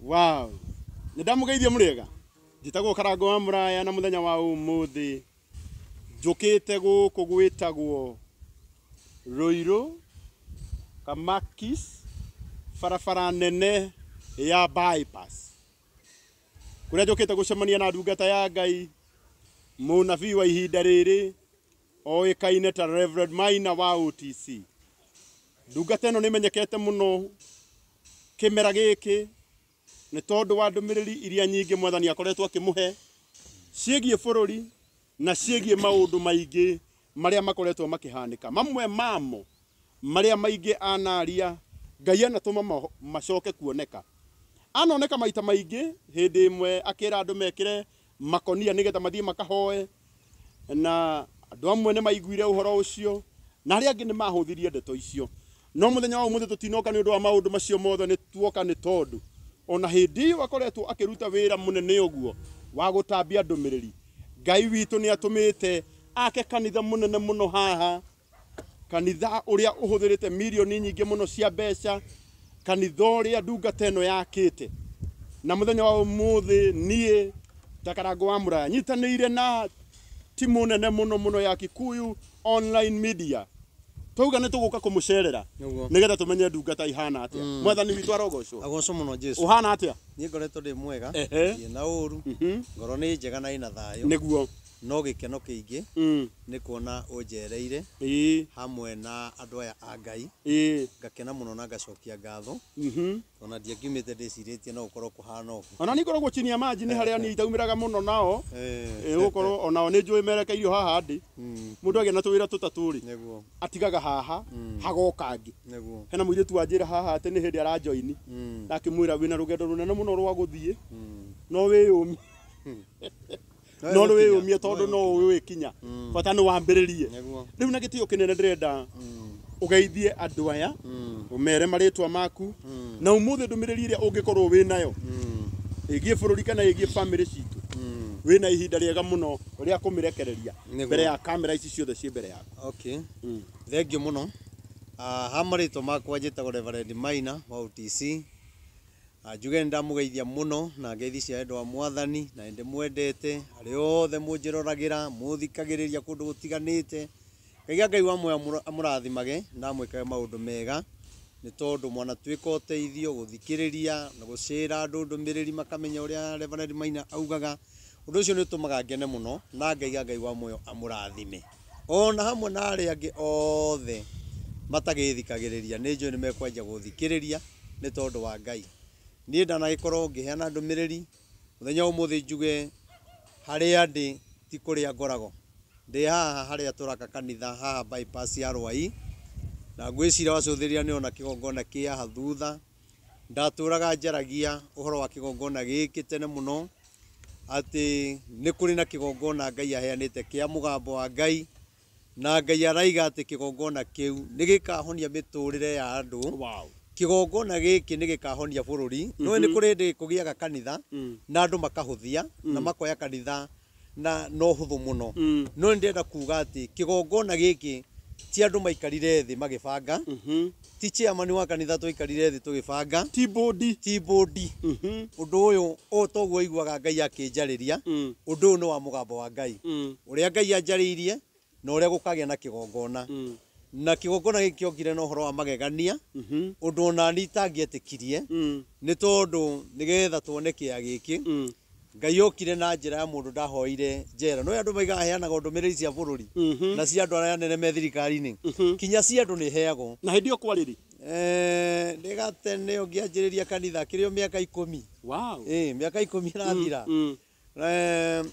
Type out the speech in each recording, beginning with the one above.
Wow. Ndamugeithia muriega. Njitagwo Karango wa Muraya na muthenya wa umuthi. Njukite guku gwitagwo Ruiru Kamakis barabara nene ya bypass. Kuria njukite gucemania na ndungata ya Ngai munabii wa ihinda riri oikaine ta Reverend Maina wa OTC. Ndungata ino nimenyekete muno kimera giki ni tondu wa ndumiriri iria nyingi mwathani akoretwo akimuhe ciegie bururi na ciegie maundu maingi maria makoretwo makihanika. Mamwe mamo maria maingi anaria Ngai anatuma macoke kuoneka. Anoneka maita maingi hindi imwe akira andu mekire makonia nigetha mathie makahoe, na andu amwe ni maiguire uhoro ucio na aria angi ni mahuthirie ndeto icio. No muthenya wa umuthi tutinoka ni undu wa maundu macio mothe ni tuoka ni tondu ona hindi wakoretwo akiruta wira munene uguo wa gutambia ndumiriri. Ngai witu ni atumite ake kanitha munene muno haha, kanitha uria uhuthirite milioni nyingi muno cia mbeca, kanitha uria ndungata ino yakite. Na muthenya wa umuthi nie ta Karango wa Muraya nyitanire na timu nene muno ya Kikuyu online media. Tuga ni tuguka kumucerera nigetha tumenye ndungata ihana atia. Mwathani witu arogocwo. Agoco muno Jesu. Uhana atia? Ni ngoretwo ndi mwega, na uru, ngoro ni njega na ina thayo. Niguo. No gikeno kiingi ni kuona unjereire hamwe na andu aya a Ngai. Ngakena muno na ngacokia ngatho. Ona ndiakiumite ndiciritie no ukorwo kuhana ugu. Ona ni korwo chini ya maji ni haria ni itaumiraga muno nao. Ukorwo ona ni njui merekeirio haha ndi. Mundu age na tuwira tutaturi. Niguo. Atigaga haha hagoka angi. Niguo. Hena muiritu wanjira haha ati ni hindi arajoini. Na akimwira wina rugendo runene muno rwa guthie. No wiyumi. No wiyumie tondu no wikinya. Bata ni wambiririe. Riu na gitio kinene ndirenda ugeithie andu aya umere maritwa maku na umuthi ndumiriri iria ungikorwo wi nayo igie bururi kana igie family citu wina ihinda riega muno ria kumirekereria mbere ya kamera ici ciothe ci mbere yaku. Okay. Thank you muno. Ha maritwa makwa njitagwo Reverend Maina wa OTC. Njuge ndamugeithia muno na ngeithi cia endo wa mwathani na ndi mwendete ari othe munjiroragira muthikagiriria kundu gutiganite. Ngai wa moyo amurathimage ndamwikaga maundu mega ni tondu mwana twika uteithio guthikiriria na gucira andu ndumiriri makamenya uria Reverend Maina augaga. Undu ucio ni utumaga ngene muno na Ngai wa moyo amurathime. Ona hamwe na ari angi othe matagithikagiriria ni njui ni mekwenja guthikiriria ni tondu wa Ngai. Ni ndanagikorwo ngiheana ndumiriri muthenya umuthi njuge haria ndi ti kuria ngorago. Ndi haha haria turaka kanitha haha bypass ya Rwai na ngwicira wacuthiria ni ona kigongona kia hathutha. Ndaturaga njaragia uhoro wa kigongona giki tene muno ati ni kuri na kigongona Ngai aheanite kia mugambo wa Ngai na Ngai araiga ati kigongona kiu ni gikahonia miturire ya andu. Wow. Kigongona giki ni gikahonia bururi. No ni kuri ndi kugiaga kanitha na andu makahuthia na makoya kanitha na no huthu muno. No ndenda kuga ati kigongona giki ti andu maikarire thi magibanga. Ti chairman wa kanitha tuikarire thi tugibanga. Ti bodi. Undu uyu o toguo iguaga Ngai akinjariria. Undu no wa mugambo wa Ngai. Uria Ngai anjariirie na uria gukagia na kigongona. Na kigongona giki kiokire no horo wa magegania. Undu ona ni tangietikirie ni tondu nigetha tuone kia giki. Ngai okire na njira ya mundu ndahoire njera. No andu maiga heanaga ndumiriri cia bururi na cia andu aria nene me thirikari-ini. Kinya cia andu ni heagwo. Na hindi okwa riri? Ndigatene ongianjiriria kanitha kirio miaka 10. Wow. Miaka 10 irathira.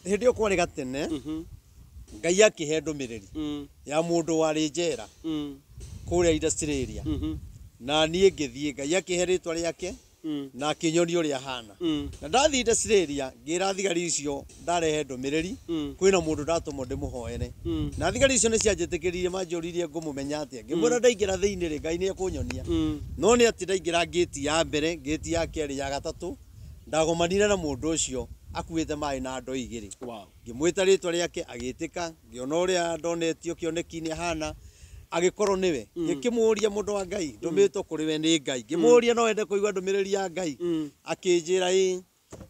Hindi okwa gatene. Ngai akihe ndumiriri ya mundu wari njera kuria industry area. Na nie ngithie Ngai akihe ritwa riake na kinyorio ria hana. Na ndathi industry area ngira thigari icio ndarehe ndumiriri kwina mundu ndatumo ndimuhoere. Na thigari icio ni cianjitikiririe manjuririe ngumumenya atia. Ngimwira ndaingira thiini ri Ngai ni ekunyonia. No ni ati ndaingira gate ya mbere, gate ya keri ya gatatu ndagomanire na mundu ucio akuite mai na ndo igiri. Wow. Ngimwita ritwa riake agitika, ngiona uria ndonetio kioneki-ini hana agikorwo niwe ngikimuria mundu wa Ngai ndumitwo kuri we ni Ngai ngimuria no ende kuigwa ndumiriri ya Ngai akinjira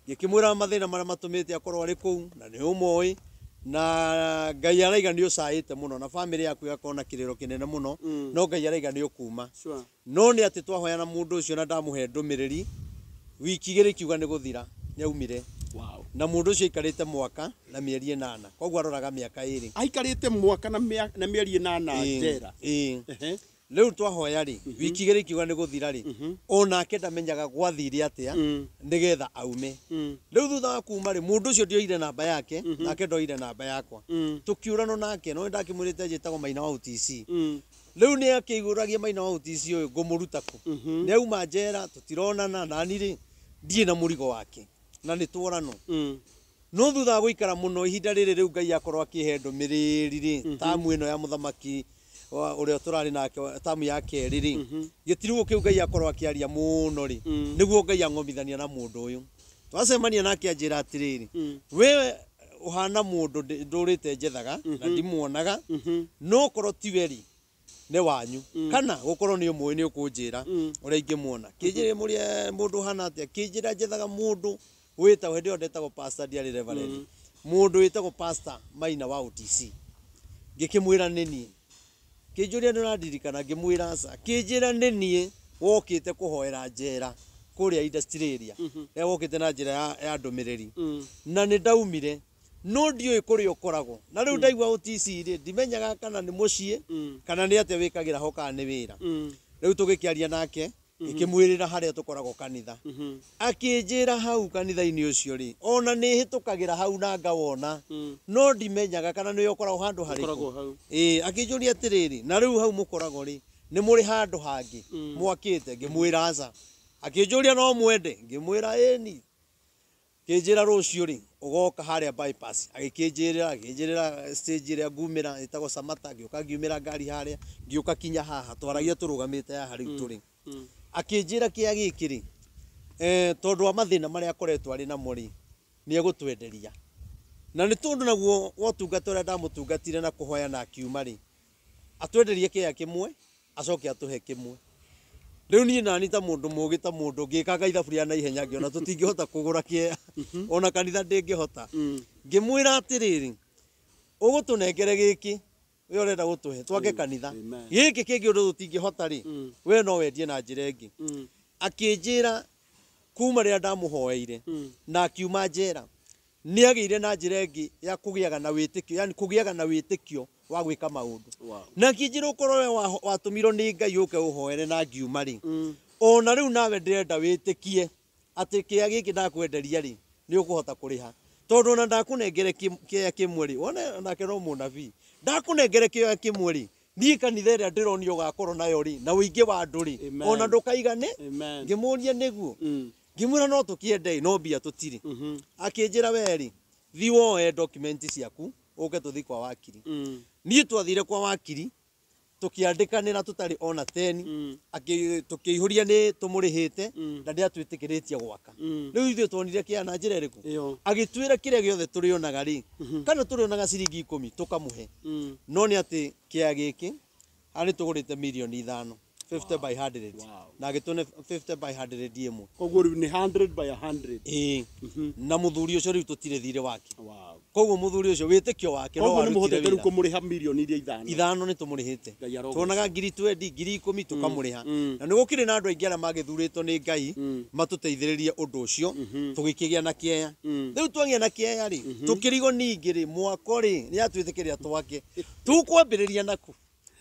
ngikimwira mathina maria matumite akorwo ari kuu na ni umoi na Ngai araiga ni ucaite muno na family yaku igakorwo na kiriro kinene muno no Ngai araiga ni ukuma no ni ati twahoyana mundu ucio na ndamuhe ndumiriri wiki igiri kiuga ni guthira nyaumire na mundu ucio ikarite mwaka na mieri 8 koguo aroraga miaka 2 aikarite mwaka na mieri 8 njera riu twahoya ri wiki igiri kiuga ni guthira ri ona ke ndamenyaga gwathire atia nigetha aume riu thutha wa kuma ri mundu ucio ndioire namba yake nake ndoire namba yakwa tukiurano nake no ndakimwirite njitagwo Maina wa UTC riu ni akiguragia Maina wa UTC uyu ngumuruta ku ni auma njera tutironana nani ri ndie na murigo wake na ni tworano no thutha wa guikara muno ihinda riri riu Ngai akorwo akihe ndumiriri ri tamu ino ya muthamaki uria turari nake tamu ya keri ri gitirugo kiu Ngai akorwo akiaria muno ri niguo Ngai angomithania na mundu uyu twacemania nake anjira atiriri we uhana mundu ndurite njethaga na ndimuonaga no korwo tiwe ri ne wanyu kana gukorwo ni umwe ni ukunjira uria ingimuona kinjire muria mundu hana atia kinjira njethaga mundu wita we ndio ndetagwo pastor Diary Reverend mundu witagwo pastor Maina wa UTC ngikimwira nini kinjuria niradirikana ngimwira aca kinjira nini wokite kuhoera njera kuria industry area wokite na njira ya ndumiriri na ni ndaumire no ndioi kuria ukoragwo na riu ndaigwa UTC ri ndimenyaga kana ni mucie kana ni ate wikagira hoka ni wira riu tugikiaria nake ikimwirira haria tukoragwo kanitha akinjira hau kanitha-ini ucio ri ona ni hitukagira hau na ngawona no ndimenyaga kana ni ukoragwo handu hariku akinjuria atiriri na riu hau mukoragwo ri ni muri handu hangi mwakite ngimwira aca akinjuria no mwende ngimwira ni kinjira rucio ri ugoka haria bypass akinjira stage ria ngumira itagwo Samata ngioka ngiumira ngari haria ngioka kinya haha twaragia turugamite ya hari turi akinjira kia gikiri tondu wa mathina maria akoretwo ari namo ri ni egutwenderia na ni tondu naguo wotungata uria ndamutungatire na kuhoya na akiuma ri atwenderie kia kimwe acoke atuhe kimwe riu ni nani ta mundu mugi ta mundu ngikaga ithaburia na ihenya ngiona tutingihota kugura kia ona kanitha ndingihota ngimwira atiriri ugutunengere giki we urenda gutuhe twake kanitha giki kingi undu tutingihota ri we no wendie na njira ingi akinjira kuma ria ndamuhoeire na akiuma njera ni agire na njira ingi ya kugiaga na witikio yani kugiaga na witikio wa gwika maundu na kinjira ukorwo we watumirwo ni Ngai uke uhoere na ngiuma ri ona riu nawe ndirenda witikie ati kia giki ndakwenderia ri ni ukuhota kuriha tondu na ndakunengere kia kimwe ri wona nake no munabii ndakunengere kia kimwe ri ni kanitha ria ndironio gakorwo nayo ri na uingi wa andu ri ona ndukaigane ngimuria niguo ngimwira no tukiende no bia tutiri akinjira we ri thi woe document ciaku uke tuthi kwa wakiri ni twathire kwa wakiri tukiandikanira tutari ona 10 tukiihuria ni tumurihite na ndia twitikiretie gwaka riu ithu twonire kia na njira iriku agitwira kiria giothe turionaga ri kana turionaga ciringi 10 tukamuhe no ni ati kia giki ani tugurite milioni 5 50 by 100 na agitune 50 by 100 imwe koguo ni 100 by 100 na muthuri ucio riu tutire thire wake koguo muthuri ucio witikio wake no ni muhotete riu kumuriha milioni iria 5 ni tumurihite tuonaga ngiri 20 ngiri 10 tukamuriha na ni gukire na andu aingi aria magithuritwo ni Ngai matuteithiririe undu ucio tugikigia na kieya riu twagia na kieya ri tukirigo ningi ri mwako ri ni atwitikiria twake tukwambiriria naku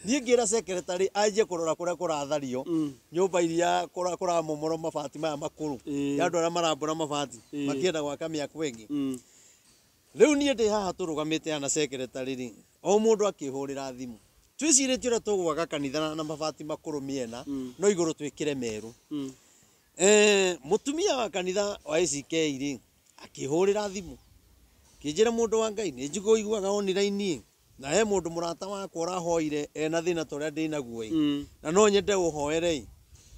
ni ngira secretary aje kurora kuria kurathario nyumba iria kura momoro mabati maya makuru ya andu aria marambura mabati makienda gwaka miako ingi riu ni ndi haha turugamite na secretary ri o mundu akihurira thimu twiciritie ura tugwaka kanitha na mabati makuru miena no iguru twikire meru mutumia wa kanitha wa ACK ri akihurira thimu kinjira mundu wa Ngai ni njigo iguaga online na he mundu murata wakwa urahoire ena thina toria ndinaguo na no nyende uhoere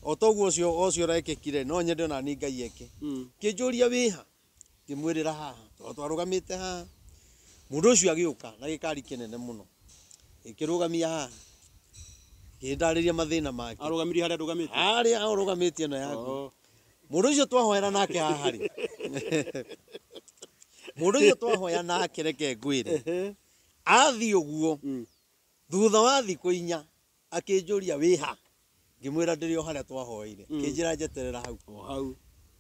o toguo ucio rekekire no nyende na ni Ngai eke kinjuria wiha kimwirira haha twarugamite haha mundu ucio agiuka na gikari kinene muno ikirugamia haha Ngĩndarĩria mathĩna make. Arũgamire harĩa ndũgamĩte. Harĩa ũrũgamĩtie ĩno yaku. Mũndũ ũcio twahoera nake haha rĩ. Mũndũ ũcio twahoya nake reke ngwĩre. Athiĩ ũguo. Thutha wa thikũ 4 akĩnjũria wĩha. Ngĩmwĩra ndĩrĩ o harĩa twahoeire. Kĩnjĩra njeterera hau. O hau.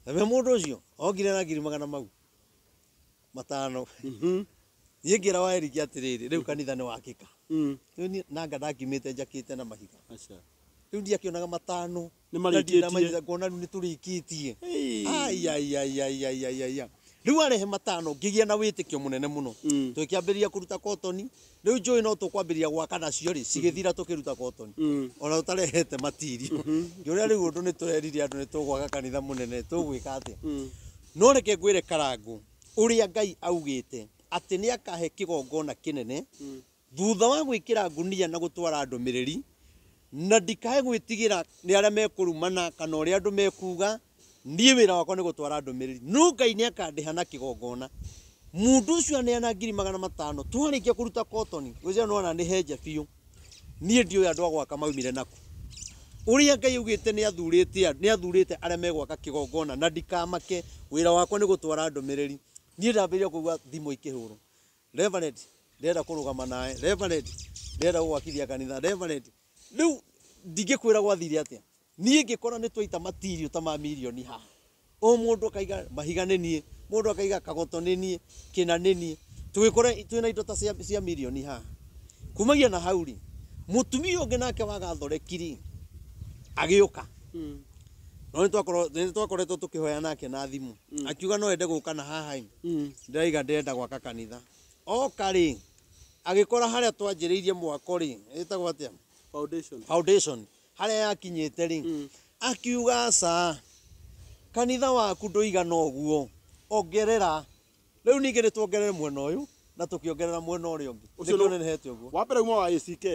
Nawe mũndũ ũcio ogire na 200 mau. 5. Niĩ ngĩra wa Eric atĩrĩrĩ, rĩu kanitha nĩ wakĩka. Rĩu nanga ndakimĩte njakĩte na mahiga. Aca. Rĩu ndiakĩonaga 5. Nĩ marĩkĩtie. Ngona rĩu nĩ tũrĩkĩtie. Ai. Rĩu arehe 5 ngĩgĩa na wĩtĩkio mũnene mũno. Tũkĩambĩrĩria kũruta cotton. Rĩu njũĩ no tũkwambĩrĩria gwaka nacio rĩ, cigĩthira tũkĩruta cotton. Ona ũtarehete matirio. Ngĩũrĩa rĩu ũndũ nĩ tũrerire andũ nĩ tũgwaka kanitha mũnene, tũgwĩka atĩa. No reke ngwĩre Karangũ, ũrĩa Ngai augĩte atĩ nĩ akahe kĩgongona kĩnene thutha wa gwĩkĩra ngunia na gũtwara ndũmĩrĩri, na ndikae gwĩtigĩra nĩ arĩa mekũrumana kana ũrĩa andũ mekuga. Niĩ wĩra wakwa nĩ gũtwara ndũmĩrĩri. No Ngai nĩ akandĩha na kĩgongona. Mũndũ ũcio aneana 500,000 twarĩkia kũruta cotton. Gwĩciria no ona nĩ henja biũ. Niĩ ndiũĩ andũ a gwaka maumire naku. Ũrĩa Ngai augĩte nĩ athurĩte arĩa megwaka kĩgongona na ndikamake. Wĩra wakwa nĩ gũtwara ndũmĩrĩri. Niĩ ndambĩrĩria kũigua thimũ ikĩhũrwo. Reverend, ndĩrenda kũrũgama nawe. Reverend, ndĩrenda gũgwakithia kanitha. Reverend, rĩu ndingĩkwĩra gwathire atĩa. Niĩ ngĩkora nĩ twaita matirio ta ma milioni haha. O mũndũ akaiga mahiga nĩ niĩ, mũndũ akaiga kagoto nĩ niĩ, kĩna nĩ niĩ. Tũgĩkora twĩna indo ta cia milioni haha. Kumagia na hau rĩ, mũtumia ũngĩ nake wagathoreki agĩũka. No nĩ twakoretwo tũkĩhoya nake na thimũ. Akiuga no ende gũka na haha. Ndĩraiga ndĩrenda gwaka kanitha. Oka rĩ, agĩkora harĩa twanjĩrĩirie mwako rĩ, ĩtagwo atĩa? Foundation. Harĩa yakinyĩte rĩ, akiuga aca, kanitha waku ndũigana ũguo, ongerera. Rĩu ningĩ nĩ tuongerere mwena ũyũ na tũkĩongerera mwena ũrĩa ũngĩ. Ũcio nĩ nenehete ũguo. Wa mbere uma wa ACK.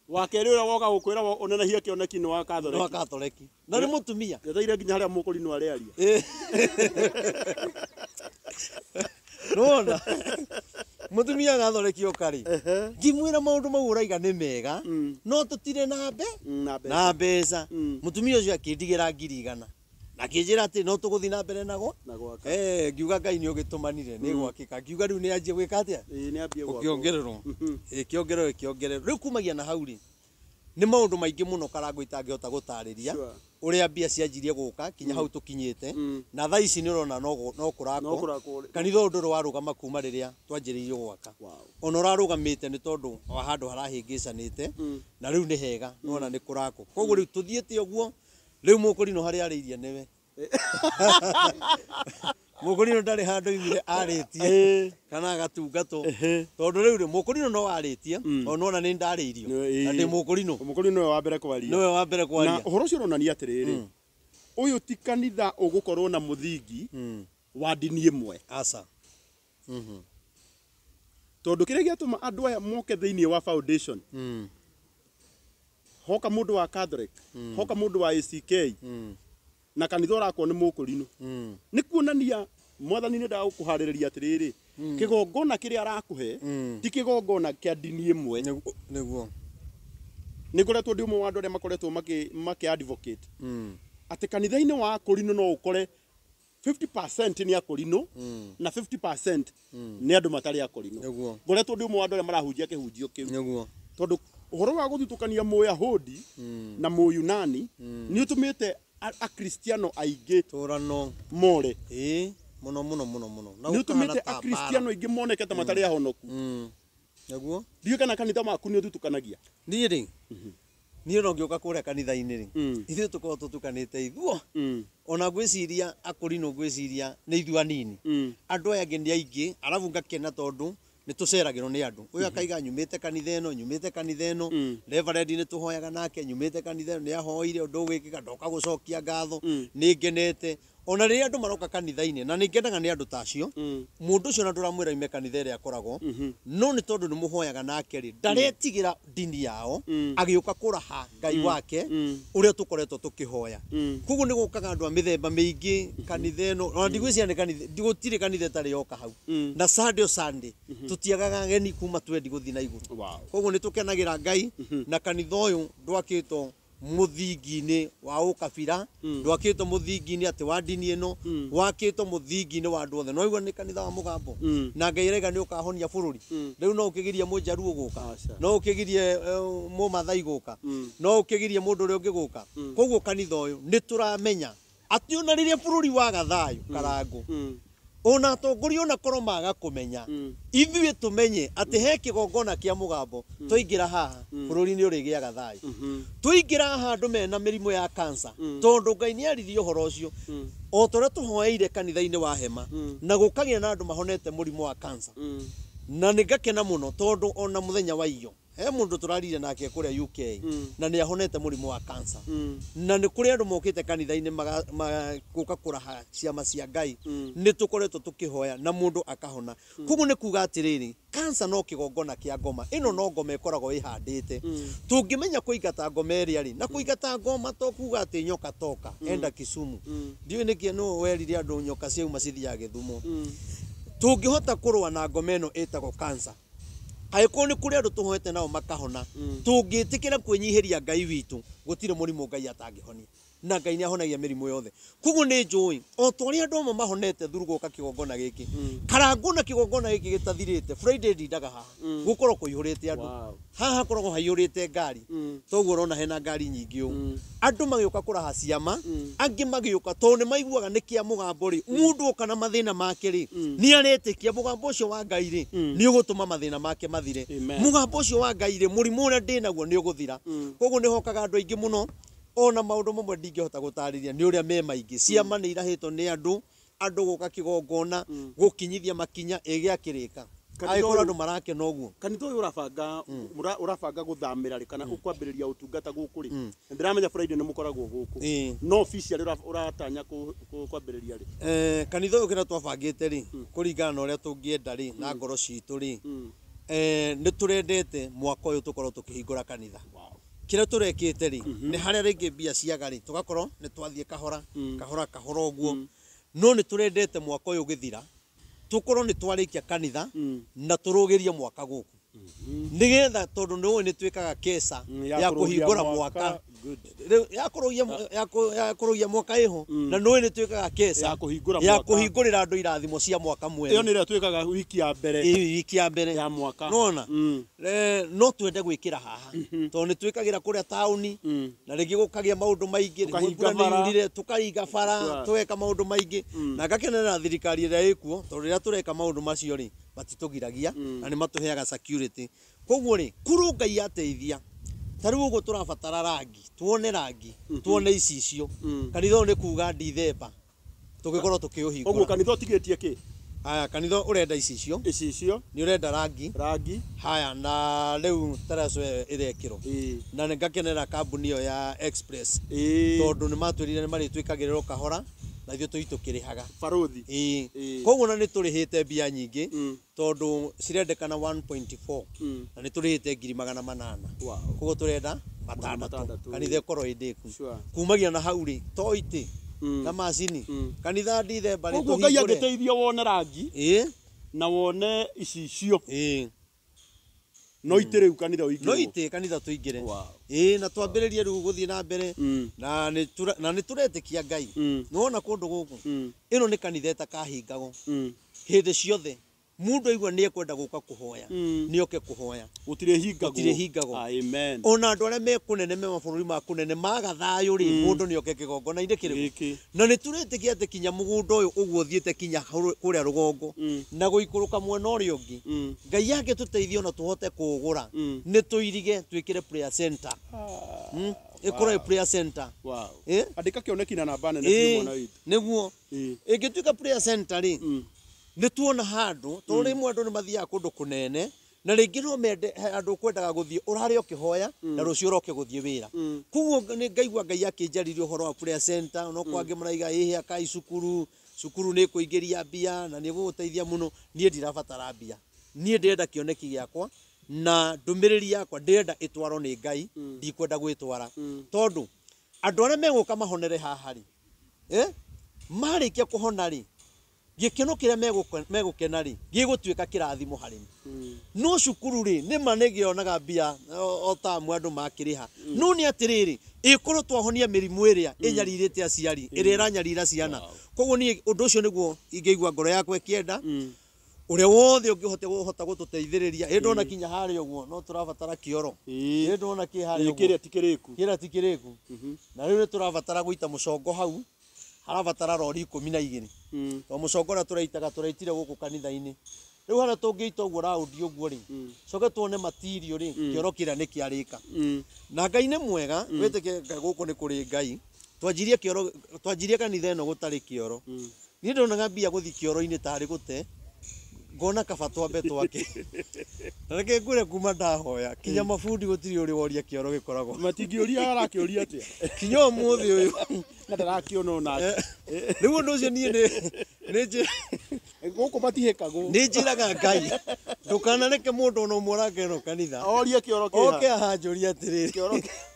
Wa kerĩ ũrĩa woka gũkwĩra ũnenehie kĩoneki nĩ wa Catholic. Nĩ wa Catholic. Na nĩ mũtumia. Ndetheire nginya harĩa mũkũrinũ arĩaria. Nona. Mũtumia Catholic oka rĩ. Ngĩmwĩra maũndũ mau ũraiga nĩ mega, no tũtirĩ na mbeca. Mũtumia ũcio akĩndigĩra 100,000. Na kĩnjĩra atĩ no tũgũthiĩ na mbere nago. Ngiuga Ngai nĩ ũgĩtũmanire nĩ gwakĩka. Ngiuga rĩu nĩ anjie gwĩka atĩa? Nĩ ambie gwaka. Kĩongererwo. Rĩu kumagia na hau rĩ, nĩ maũndũ maingĩ mũno Karangũ itangĩhota gũtarĩria. Ũrĩa mbia cianjirie gũka kinya hau tũkinyĩte. Na thaa ici nĩ ũrona no kũrakwo. Kanitha ndũrĩ warũgama kuma rĩrĩa twanjĩrĩirie gwaka. Ona ũrarũgamĩte nĩ tondũ wa handũ harahĩngĩcanĩte. Na rĩu nĩ hega, no ona nĩ kũrakwo. Koguo rĩu tũthiĩte ũguo. Rĩu mũkũrinũ harĩa arĩirie nĩwe. Mũkũrinũ ndarĩ handũ imire arĩtie kana agatungatwo. Tondũ rĩu rĩ mũkũrinũ no arĩtie, ona nĩ ndarĩirio. Na ndĩ mũkũrinũ. Mũkũrinũ nĩwe wa mbere kwaria. Nĩwe wa mbere kwaria. Na ũhoro ũcio ũronania atĩrĩrĩ, ũyũ ti kanitha ũgũkorwo na mũthingi wa ndini ĩmwe. Aca. Tondũ kĩrĩa gĩatũma andũ aya moke thĩinĩ wa foundation. Hoka mũndũ wa Catholic, hoka mũndũ wa ACK. Na kanitha ũrakwo nĩ mũkũrinũ. Nĩ kuonania mwathani nĩ ndagũkũharĩrĩria atĩrĩrĩ, kĩgongona kĩrĩa arakũhe ti kĩgongona kĩa ndini ĩmwe. Nĩguo. Nĩ ngoretwo ndĩ ũmwe wa andũ arĩa makoretwo advocate atĩ kanitha-inĩ wa Akũrinũ no ũkore 50% nĩ Akũrinũ na 50% nĩ andũ matarĩ Akũrinũ. Ngoretwo ndĩ ũmwe wa andũ arĩa marahunjia kĩhunjio kĩu. Tondũ ũhoro wa gũthutũkania Mũyahudi na Mũyunani nĩ ũtũmĩte Akristiano aingĩ tũrano more. Mũno. Nĩ ũtũmĩte Akristiano aingĩ moneke ta matarĩ ahonoku. Naguo ndiũ kana kanitha maku nĩ ũthutũkanagia. Niĩ rĩ, niĩ no ngĩũka kũrĩa kanitha-inĩ rĩ, ithuĩ tũkorwo tũtukanĩte ithuo. Ona ngwĩciria Akũrinũ ngwĩciria nĩ ithuĩ anini. Andũ aya angĩ nĩ aingĩ, arabu ngakena tondũ nĩ tũceragĩrwo nĩ andũ. Ũyũ akaiga nyumĩte kanitha ĩno, Reverend nĩ tũhoyaga nake, nyumĩte kanitha ĩno nĩ ahoire ũndũ ũgwĩkĩka, ndoka gũcokia ngatho, nĩ ngenete. ona riria andu maroka kanitha-ini na ningendaga ni andu tacio mundu ucio na nduramwira ime kanitha iria akoragwo no ni tondu ni muhoyaga nake ri ndaretigira dini yao agiuka kuraha Ngai wake uria tukoretwo tukihoya kugu ni gukaga andu a mithemba miingi kanitha ino ona ndigwiciria ni kanitha ndigutire kanitha tari yoka hau na Sunday tutiagaga ageni kuma twendi guthi na iguru kugu ni tukenagira Ngai na kanitha uyu ndwakitwo muthingi-ini wa ukabira ndwakitwo muthingi-ini ati wa dini ino wakitwo muthingi-ini wa andu othe no igua ni kanitha wa mugambo na Ngai rega ni ukahonia bururi riu no ukigirie mujaruo guka no ukigirie mumathai guka no ukigirie mundu uria ungi guka koguo kanitha uyu ni turamenya ati ona riria bururi wa gathayu karangu ona atongoria ona korwo maga kumenya ithuĩ tumenye ati he kigongona kia mugambo tuingira haha bururi-ini urigiaga thayu tuingira haha andu mena mirimu ya cancer tondu Ngai ni aririe uhoro ucio o toria tuhoeire kanitha-ini wa hema na gukagia na andu mahonete murimu wa cancer na ningakena muno tondu ona muthenya wa iyo he mundu turarire nake kuria UK na ni ahonete murimu wa cancer na ni kuri andu mokite kanitha-ini guka kuraha ciama cia Ngai ni tukoretwo tukihoya na mundu akahona kugu ni kuga atiriri cancer no kigongona kia ngoma ino no ngoma ikoragwo ihandite tungimenya kuigata ngoma iria ri na kuigata ngoma to kuga ati nyoka toka enda Kisumu ndiwe niki no werire andu nyoka ciauma cithia Githumo tungihota kurwa na ngoma ino itagwo cancer aiko ni kuri andu tuhoete nao makahona tungitikira kwinyihiria Ngai witu gutire murimu Ngai atangihonia na Ngai ni ahonagia mirimu yothe kugu ni njui o tori andu amwe mahonete thuru guka kigongona giki karangu na kigongona giki gitathirite Friday ndidaga haha gukorwo kuihurite andu haha korwo haiyurite ngari toguo urona hena ngari nyingi u andu magiuka kuraha ciama angi magiuka to ni maiguaga ni kia mugambo ri mundu ukana mathina make ri ni aretikia mugambo ucio wa Ngai ri ni ugutuma mathina make mathire mugambo ucio wa Ngai ri murimu uria ndinaguo ni uguthira koguo ni hokaga andu aingi muno ona maundu mamwe ndingihota gutariria ni uria me maingi ciama ni irahitwo ni andu guka kigongona gukinyithia makinya igiakirika aikorwo andu marakena uguo kanitha uyu urabanga guthamira ri kana ukwambiriria utungata guku ri ndiramenya Friday ni mukoragwo guku no official uratanya kwambiriria ri kanitha uyu kira twabangite ri kuringana na uria tungienda ri na ngoro citu ri ni turendete mwaka uyu tukorwo tukihingura kanitha kira turekite ri ni haria ringi mbia ciaga ri tugakorwo ni twathie kahora uguo no ni turendete mwaka uyu githira tukorwo ni twarikia kanitha na turugirie mwaka guku nigetha tondu ni twikaga kesa ya kuhingura mwaka ya kurugia mwaka iho na ni twikaga kesa ya kuhingurira andu irathimo cia mwaka mweru iyo ni ria twikaga wiki ya mbere ya mwaka nona no twende gwikira haha tondu ni twikagira kuria tauni na ringi gukagia maundu maingi ni tukaringa bara tweka maundu maingi na ngakenera thirikari ria ikuo tondu ria tureka maundu macio ri batitugiragia na ni matuheaga security koguo ri kuru Ngai ateithia tariu uguo turabatara rangi tuone icicio kanitha ni kuga Dithemba tugikorwo tukiuhingura koguo kanitha tigetie ki aya kanitha urenda icicio ni urenda rangi haya na riu taracwe irekiro na ngakenera kambuni iyo ya Express tondu ni matwirire ni maritwikagirirwo kahora na ithuĩ tũitukĩrĩhaga barothi koguo na nĩ tũrĩhĩte mbia nyingĩ tondu cirendekana 1.4 na nĩ tũrĩhĩte 800 koguo tũrenda 600 kanitha ĩkorwo ĩndĩku kumagia na hau rĩ toiti na macini kanitha Dithemba rĩ koguo Ngai angĩteithia wone rangi na wone icicio no itere kanitha uingire no ite kanitha tuingire na twambiririe riu guthii na mbere na ni turetikia Ngai nona kundu guku ino ni kanitha etakahingago hindi ciothe mundu aigua ni ekwenda guka kuhoya ni oke kuhoya gutire hingago amen ona andu aria mekunene me mabũrũri ma kunene maga thayu ri mundu ni oke kigongona-inĩ kĩrĩkũ na ni turetikia ati kinya mugunda uyu uguo thiete kinya kuria rugongo na guikuruka mwena uria ungi Ngai yake tuteithie ona tuhote kuugura ni tuirige twikire prayer center ikora prayer center andika kioneki na namba nene mwana witu niguo ingituika prayer center ri ni tuona handu to rimwe andu ni mathiaga kundu kunene na ringi no mende andu kwendaga guthie urare ukihoya na rucio uroke guthie wira kuguo ni ngaigua Ngai akinjariria uhoro wa prayer center no kwange maraiga hihi akai cukuru ni kuingiria mbia na ni guteithia muno nie ndirabatara mbia nie ndenda kioneki giakwa na ndumiriri yakwa ndenda itwaro ni Ngai ndikwenda gwitwara tondu andu aria meguka mahonere haha ri marikia kuhona ri gikeno kiria megukena ri gigutuika kirathimo harimi no cukuru ri ni manegionaga mbia o tamu andu makiriha no ni atiriri ikoro twahonia mirimu iria inyaririte aciari iria iranyarira ciana koguo ni undu ucio niguo ingeigua ngoro yakwa ikienda uria wothe ungihota gututeithiriria ndona kinya hari uguo no turabatara kioro ndona ki hari uguo kira tikiriku na riu ni turabatara guita mucongo hau harabatara rori 12 to mucongo na turaitire guku kanitha-ini riu hana tungiita uguo raundi uguo ri coke tuone material ri kioro kira ni kiarika na Ngai ni mwega weteke guku ni kuri Ngai twanjirie kanitha ino gutari kioro ni ndonaga mbia guthi kioro-ini tari gute ngona kaba twambe twake reke ngure kuma ndahoya kinya mabundi gutiri uri woria kioro gikoragwo matingioria arakioria atia kinya umuthi uyu na ndarakiona onake riu undu ucio nie ni guku matihekagwo ni njiraga Ngai ndukanareke mundu no murake no kanitha oria kioro kia oke ahanjuria atiriri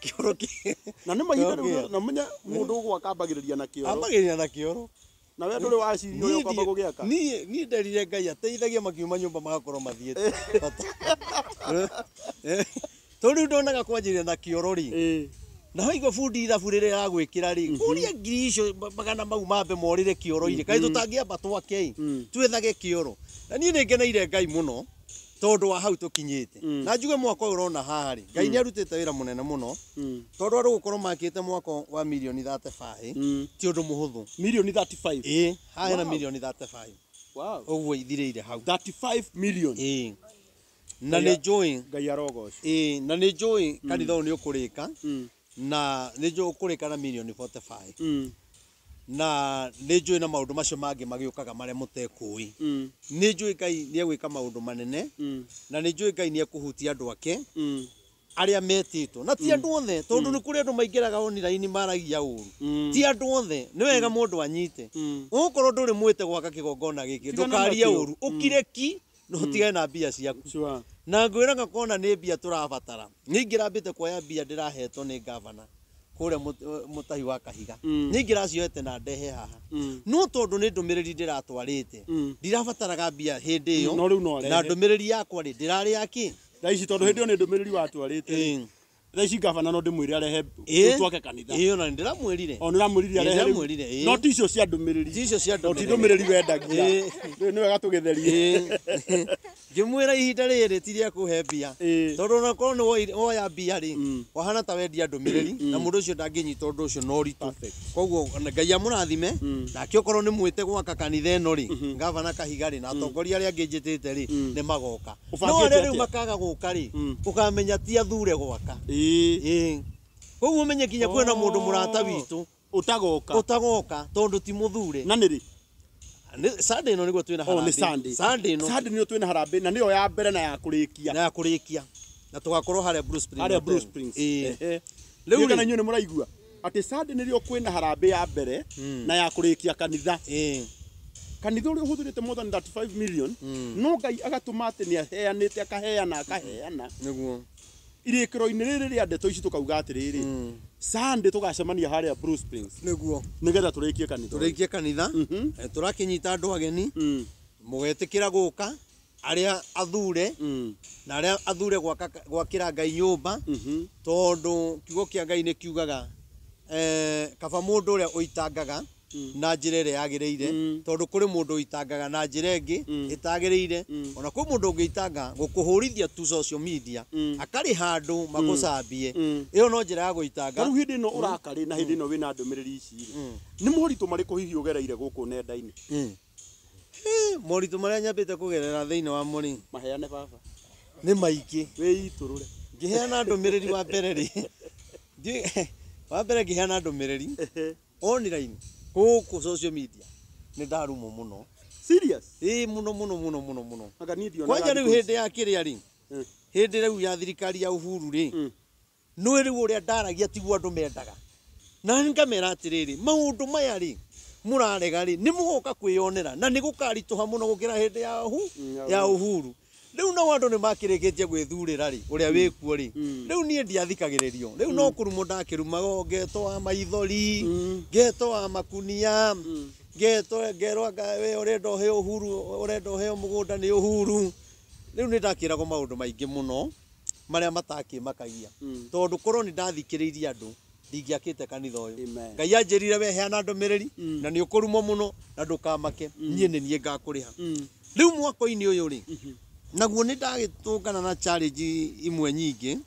kioro ki na ni mahinda riu na munya mundu gwakambagiriria na kioro ambagiria na kioro na we nduri waciri uria kwamba gugiaka ni nderire Ngai ateithagia makiuma nyumba magakorwo mathiete tondu ndonaga kwanjiria na kioro ri na hoigo bundi ithabu riria agwikira ri kuria ngiri icio magana mau mambe morire kioro-ini kai tutangiamba twake twethage kioro na nie ningeneire Ngai muno tondu wa hau tukinyite na njuge mwaka uyu urona haha ri Ngai ni arutite wira munene muno tondu andu gukorwo makite mwaka wa milioni 35 ti undu muhuthu milioni 35 haha na milioni 35 wow uguo ithireire hau 35 million na ni njui Ngai arogoco na ni njui kanitha uyu ni ukurika na ni njui ukurika na milioni 45 na ni njui na maundu macio mangi magiukaga maria mutekui ni njui Ngai ni egwika maundu manene na ni njui Ngai ni ekuhutia andu ake aria metitwo na ti andu othe tondu ni kuri andu maingiraga online maragia uru ti andu othe ni wega mundu anyite ukorwo nduri mwite gwaka kigongona giki ndukarie uru ukireki no tigane na mbia ciaku na ngwiraga kona ni mbia turabatara ningirambite kuoya mbia ndirahetwo ni governor kuria mutahi wa Kahiga ningiracioete na ndehe haha no tondu ni ndumiriri ndiratwarite ndirabataraga mbia hindi iyo na ndumiriri yakwa ri ndirari yaki raici tondu hindi iyo ni ndumiriri watwarite raici gavana no ndimwire arehe twake kanitha iyo na ndiramwirire o ndiramwirire arehe no ticio cia ndumiriri ticio cia ndumiriri ti ndumiriri wendagia ni wega tugitherie ngimwira ihinda riri ti ria kuhe mbia tondu na korwo ni woya mbia ri wahana ta wendia ndumiriri na mundu ucio ndanginyita undu ucio no ritu koguo Ngai amurathime nake okorwo ni mwite gwaka kanitha ino ri gavana Kahiga ri na atongoria aria angi njitite ri ni magoka no aria riu makaga guka ri ukamenya ti athure gwaka koguo menye kinya kwena mundu murata witu utagoka tondu ti muthure na niri Sunday no niguo twina harambe Sunday no twina harambe na niyo ya mbere na ya kurikia na tugakorwo haria Bruce Springs riu kana nyune muraigua ati Sunday nirio kwina harambe ya mbere na ya kurikia kanitha kanitha uri uhuthirite more than 35 million no Ngai agatuma ati ni aheanite akaheana niguo irikiro-ini riri ria ndeto ici tukauga atiriri Sunday tugacemania haria Bruce Springs niguo nigetha turikie kanitha turakinyita andu ageni mugetikira guka aria athure na aria athure gwakira Ngai nyumba tondu kiugo kia Ngai ni kiugaga kaba mundu uria uitangaga na njira iria yagiriire tondu kuri mundu uitangaga na njira ingi itagiriire ona kuri mundu ungiitanga gukuhurithia tu social media akari handu magucambie iyo no njira ya guitanga riu hindi no urakari na hindi no wina ndumiriri ici ni moritu mariku hihi ugereire guku nenda-ini moritu maria nyambite kugerera thiini wa muri maheane baba ni maiki wiiturure ngiheana ndumiriri wa mbere ri wa mbere ngiheana ndumiriri online guku social media ni ndarumo muno serious muno anga ni ndio kwanja riu hindi ya kiria ri hindi riu ya thirikari ya Uhuru ri no riu uria ndaragia tiguo andu mendaga na ngamera atiriri maundu maya ri murarega ri ni mugoka kwiyonera na ni gukarituha muno gukira hindi ya Uhuru riu no andu ni makirikitie gwithurira ri uria wikuo ri riu nie ndiathikagiririo riu no kurumo ndakirumaga ngeto wa maithori ngeto wa makunia ngeto ngerwa we urenda he Uhuru urenda he mugunda ni Uhuru riu ni ndakirago maundu maingi muno maria matakimakagia tondu korwo ni ndathikiririe andu ndingiakite kanitha uyu Ngai anjirire we heana ndumiriri na ni ukurumo muno na ndukamake nie ni nie ngakuriha riu mwako-ini uyu ri naguo ni ndagitungana na challenge imwe nyingi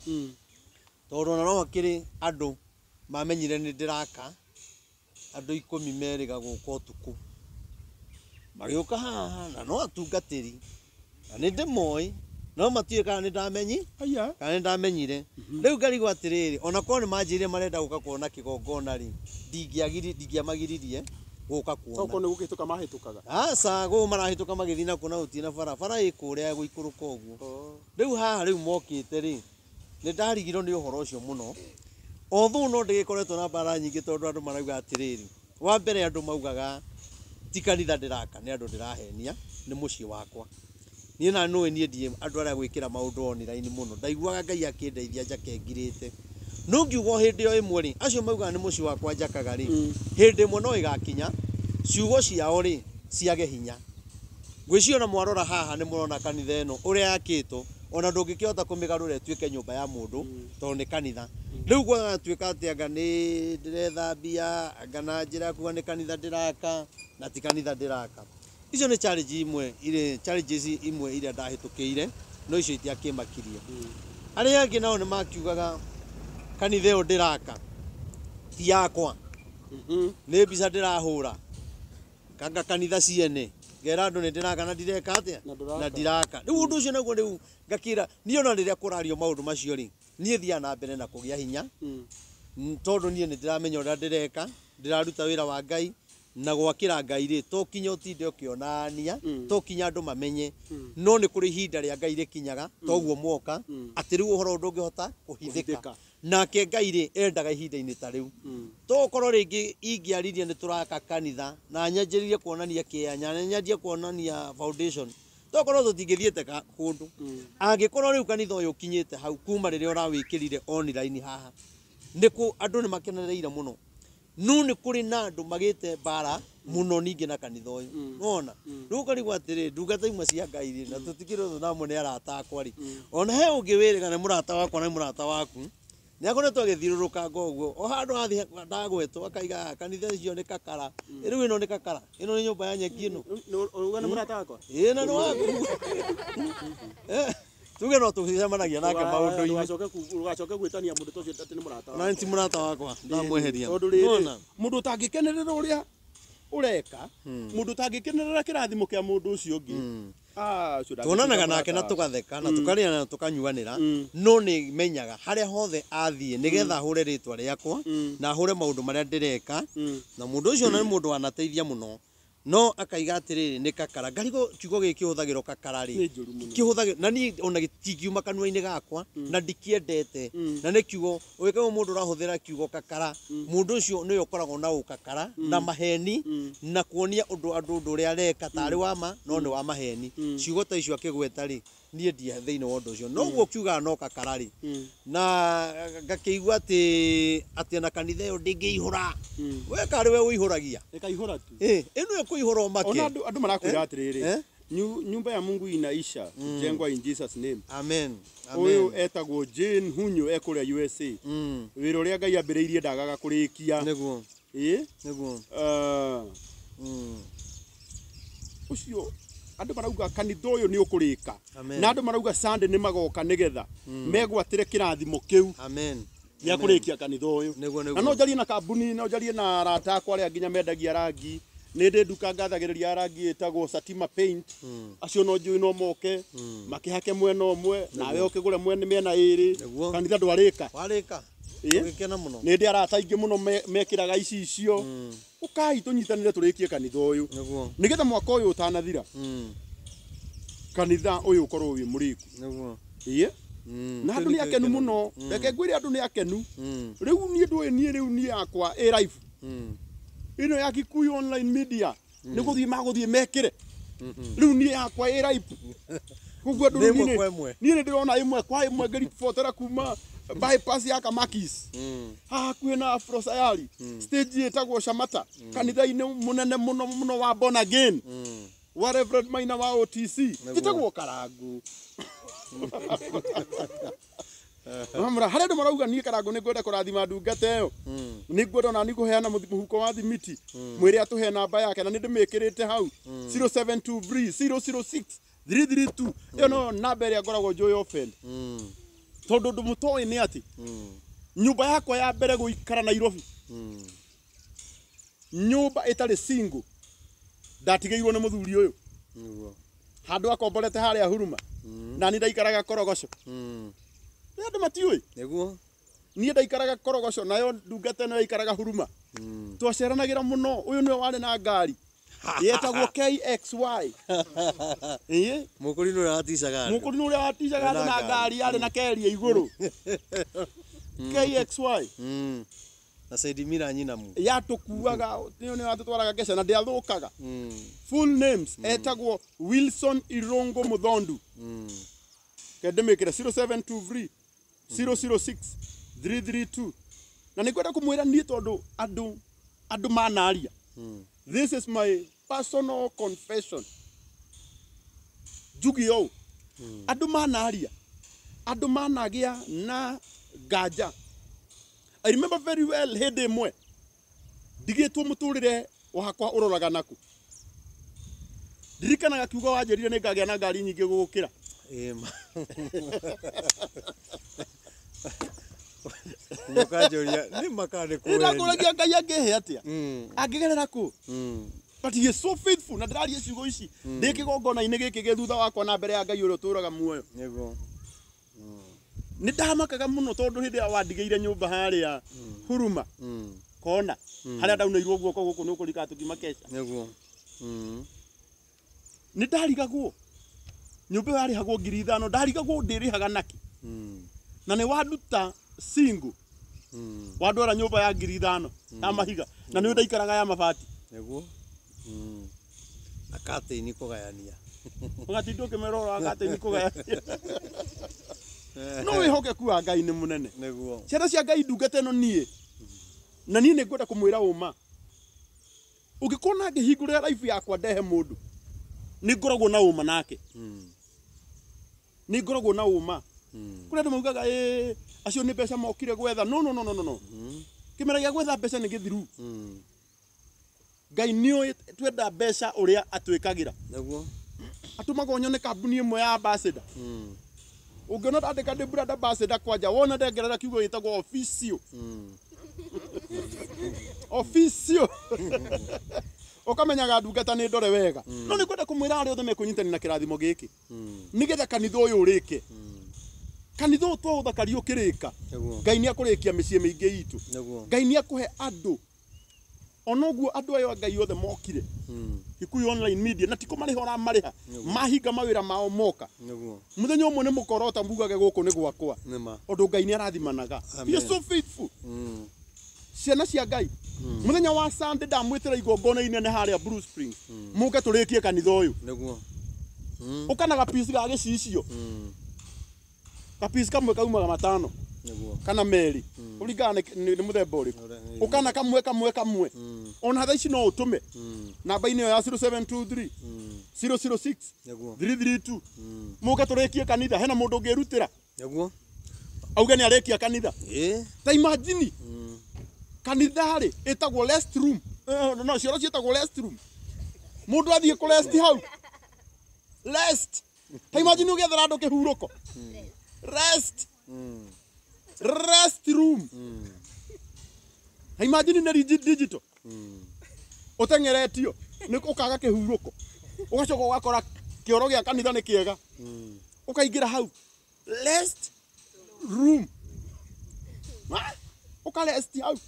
tondu no hakiri andu mamenyire ni ndiraka andu 10 meriga guka utuku magiuka haha na no atungatiri na ni ndimoi no matiye kana ni ndamenyi kana ni ndamenyire riu ngarigwo atiriri ona korwo ni manjire marenda guka kuona kigongona ri ndingiamagiririe guka kuona soko ni gukituka mahitukaga asa go marahituka magithina kuna utina bara ikuria guikuruka uguo riu haha riu mokite ri ni ndarigirwo ni uhoro ucio muno othu no ndikoretwo na bara nyingi tondu andu marauga atiriri wa mbere andu maugaga ti kanitha ndiraka ni andu ndirahenia ni mucii wakwa ni na no ni ndie andu aria gwikira maundu online muno ndaiguaga Ngai akindeithia njakengirite no ngiugo hindi o imwe ri acio maugaga ni mucii wakwa njakaga ri hindi imwe no igakinya ciugo ciao ri ciage hinya gwiciona mwarora haha ni murona kanitha eno uria yakitwo ona ndungikihota kumigarura ituike nyumba ya mundu tondu ni kanitha riu gwa tuika atianga ni ndirethambia ngana njira kuga ni kanitha ndiraka na ti kanitha ndiraka icio ni challenge imwe ile challenges imwe iria ndahitukiire no icio itiakimakirie aria angi nao ni makiugaga kanitha iyo ndiraka ti yakwa ni mbica ndirahura kanga kanitha ciene ngera andu ni ndiraka na ndireka atia na ndiraka riu undu ucio naguo riu ngakira ni ona riria kurario maundu macio ri nie thia na mbere na kugia hinya tondu nie ni ndiramenya uria ndireka ndiraruta wira wa Ngai na gwakira Ngai ri to kinya utinde ukionania to kinya andu mamenye no ni kuri hinda ria Ngai rikinyaga toguo mwoka ati riu uhoro ndungihota kuhithika nake Ngai ri endaga ihinda-ini ta riu to korwo ringi ingiaririe ni turaka kanitha na nyanjiririe kuonania kianya na nyanjie kuonania foundation to korwo tutingithiete kundu angikorwo riu kanitha uyu kinyite hau kuma riria urawikirire online haha niku andu ni makenereire muno no ni kuri na andu magite bara muno ningi na kanitha uyu wona riu karigwo atiri ndungata imwe cia Ngai ri na tutikirwo namo ni arata akwa ri ona he ungi wiriga ni murata wakwa na murata waku ni akoretwo agithiruruka ngoguo o handu hathi ndagwetwo akaiga kanitha icio ni kakara riu ino ni kakara ino ni nyumba ya nyeki ino uruga ni murata wakwa na no waku tuge no tucemanagia nake maundu-ini ugacoke gwitania mundu tocio ati ni murata wakwa na ti murata wakwa ndamweheria mundu utangikenerera uria ureka mundu utangikenerera kirathimo kia mundu ucio ungi tuonanaga nake na tugatheka na tukaria na tukanyuanira no ni menyaga haria hothe athie nigetha hure ritwa riakwa na hure maundu maria ndireka na mundu ucio ni mundu anateithia muno no akaiga atiriri ni kakara ngarigo kiugo giki huthagirwo kakara ri kihuthagirwo na ni ona gitingiuma kanua-ini gakwa na ndikiendete na ni kiugo wikaga mundu urahuthira kiugo kakara mundu ucio ni ukoragwo na ukakara na maheni na kuonia undu andu uria areka tari wa ma no ni wa maheni ciugo ta icio akigweta ri nie ndia thiini wa undu ucio no guo kiuga no kakara ri na ngakigwa ati na kanitha iyo ndingiihura we kari we uihuragia ikaihura tu ino kuihura make ona andu marakwira atiriri nyumba ya Mungu inaisha jengwa in Jesus name amen uyu etagwo Jane Hunyo ekuria USA wira uria Ngai ambiriirie ndagaga kurikia niguo niguo ucio andu marauga kanitha uyu ni ukurika na andu marauga Sunday ni magoka nigetha megwatire kirathimo kiu amen ya kurikia kanitha uyu na no jarie na kambuni no jarie na arata akwa aria nginya mendagia rangi ni ndi nduka ngathagiriria rangi etagwo Satima Paint acio no njui no moke makihake mwena umwe nawe ukigure mwena miena iri kanitha ndwarika warika ugikena muno ni ndi arata ingi muno mekiraga ici icio ukai tunyitanire turikie kanitha uyu nigetha mwaka uyu utanathira kanitha uyu ukorwo wi muriku Iye. Na andu ni akenu muno. Reke ngwire andu ni akenu. Riu nie ndui nie riu nie akwa live. Ino ya Kikuyu online media. Ni guthie maguthie mekire. Riu nie akwa live. Kugwa ndu nie ndirona imwe kwa imwe ngeri fotera kuma bypass ya Kamakis. Kwina Afro Sayari. Stage etagwo Shamata. Kanitha-ini munene muno wa born again. Wa Reverend Maina wa OTC. Etagwo Karangu. Mamra hare ndo marauga nie Karangu ni ngwenda kurathima ndungata iyo. Ni ngwenda na ni kuheana muhuko wa thimiti. Mwire atuhe namba yake na ni ndimikirite hau 0723 006 332. Iyo no namba ria ngoragwo Joy Offend. Tondu ndumutoi ni ati nyumba yakwa ya mbere guikara Nairobi, nyumba itari single ndatigeirwo ni muthuri uyu handu akomborete haria Huruma na ni ndaikaraga Korogoco. Ndu matiui niguo ni ndaikaraga Korogoco nayo ndungata no ikaraga Huruma. Twaceranagira muno. Uyu niwe wari na ngari yetagwo KXY. Iye mukuri no raticaga na ngari yari na keria iguru. KXY na Said Mira nyina mu yatukuaga ni watutwaraga Gesha na ndiathukaga. Full names etagwo Wilson Irongo Muthondu. Kedemekira 0723 006 332. Na nikwenda kumwira ni tondu andu manaria. This is my personal confession. Jugio. Andu manaria. Andu managia na gaja. I remember very well hede mwe. Digitwo muturire wakwa uroraga naku. Dirikanaga kiugo wajerire ni ngagia na ngari nyingi gukira. Mukajoria ni makane kweli. Ina kuragia ngai angehe atia. Angigerera ku. But he is so faithful. Na ndari ecigo ici. Ndikigongona ine giki githutha wakwa na mbere ya ngai uria turaga muoyo. Niguo. Ni ndamakaga muno tondu hindi wandigeire nyumba haria Huruma. Kona. Haria ndaunairwo guoko guku ni ukurika tukima Kesha. Niguo. Ni ndarigagwo. Nyumba yarihagwo 5,000 ndarigagwo ndirihaga naki. Na ni waduta single. Wadwara nyumba ya 5,000 ya mahiga na ni ndaikaraga ya mabati. Niguo. Na kate ni kugayania. Ngatindo kemerora kate ni kugayania. No wihoke kuwa ngai ni munene. Niguo. Ciana cia ngai ndungate no nie. Na nie ngwenda kumwira uma. Ugikona ngihingurira life yakwa ndehe mundu. Ni ngoragwo na uma nake. Ni ngoragwo na uma. Kuri andu maugaga acio ni mbeca mokire gwetha. No. Kimera gia gwetha mbeca ni githiru. Ngai nio twenda mbeca uria atwikagira. Niguo. Atumaga nyone kambuni imwe ya ambassador. Ungiona ndandika ndi brother ambassador kwanja wona ndengerera kiugo gitagwo officio. Officio. Ukamenyaga ndungata ni ndore wega. No ni kwenda kumwira ari othe mekunyitani na kirathimo giki. Nigetha kanitha uyu urike. Kanitha uyu twathakari ukirika. Ngai ni akurikia micie mingi itu. Ngai ni akuhe andu. Onoguo andu ayo ngai othe mokire. Kikuyu online media na tiko mariho ra mariha. Mahinga mawira mao moka. Muthenya umwe ni mukorota mbugage guku ni gwakwa. Ondu ngai ni arathimanaga. He is so faithful. Ciana cia ngai. Muthenya wa Sunday ndamwitira igongona inene haria Blue Springs. Muke turikie kanitha uyu. Niguo. Ukanaga piece ga gicicio. Ka piece kamwe kaumaga 5. Niguo. Kana meri. Uringana ni muthemba uriku. Ukana kamwe. Ona tha ici no utume. Namba ini ya 0723 006 332. Muke turikie kanitha hena mundu ungirutira. Niguo. Auga ni arekia kanitha. Ta imagine. Kanithari etagwo rest room. No cioro cietagwo rest room. Mundu athie ku rest hau. Rest. Ta imagine ugethera andu kihuruko. Rest. Rest room. Ta imagine ni digital. Utengeretio ni ukaga kihuruko. Ugacoka ugakora kioro gia kanitha ni kiega. Ukaingira hau. Rest room. Ukarest hau.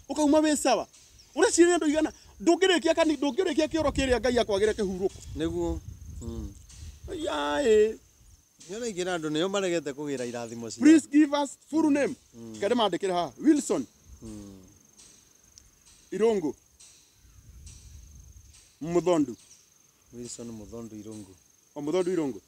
Ukauma we sawa. Ureciria ndu igana ndungirikia kani ndungirikia kioro kiria ngai akwagire kihuruko. Niguo. Yae. Nyona igira andu niyo maregete kugira irathimo cia. Please give us full name. Kede mandikire ha Wilson Irungu Muthondu. Wilson Muthondu Irungu. O Muthondu Irungu.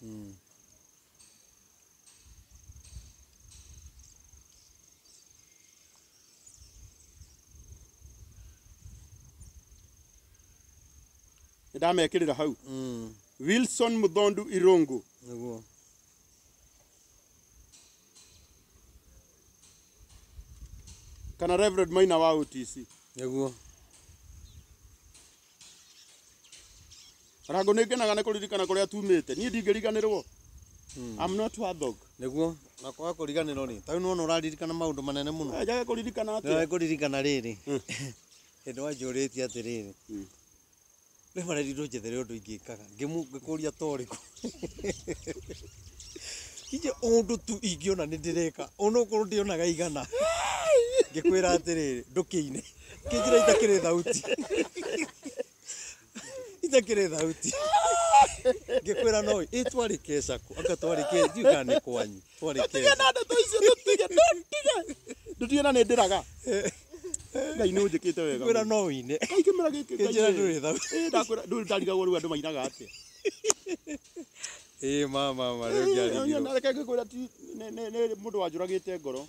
Ndamekirira hau. Wilson Muthondu Irungu. Niguo. Kana Reverend Maina wa OTC. Niguo. Rango ningenaga ne kuririkana kuria tumite. Ni ndingiriganirwo. I'm not a dog. Niguo. Na kwa kuriganirwo ni. Tau no uraririkana maundu manene muno. Ajaga kuririkana ati. Ndio kuririkana riri. Endo ajuriti ati riri. Ni marerirwo jethere undu ingikaga. Ngikuria toriku. Kije undu tu ingiona ni ndireka. Ono korwo ndionaga igana. Ngikwira atiriri ndukiine. Kijira itakire thauti. Itakire thauti. Ngikwira no itwari kesaku. Anga twari ke jikane kwanyu. Twari ke. Tiga nada to icio ndutige ndutige. Ndutiona ni ndiraga. Ngai ni unjikite wega. Ngikwira no ine. Kai kimera giki. Kijira nduri thauti. Ndakwira nduri ndarigago riu andu mainaga atia. Mama riu ngiarigirwo. Ndareke ngikwira ti ne mundu wanjuragite ngoro.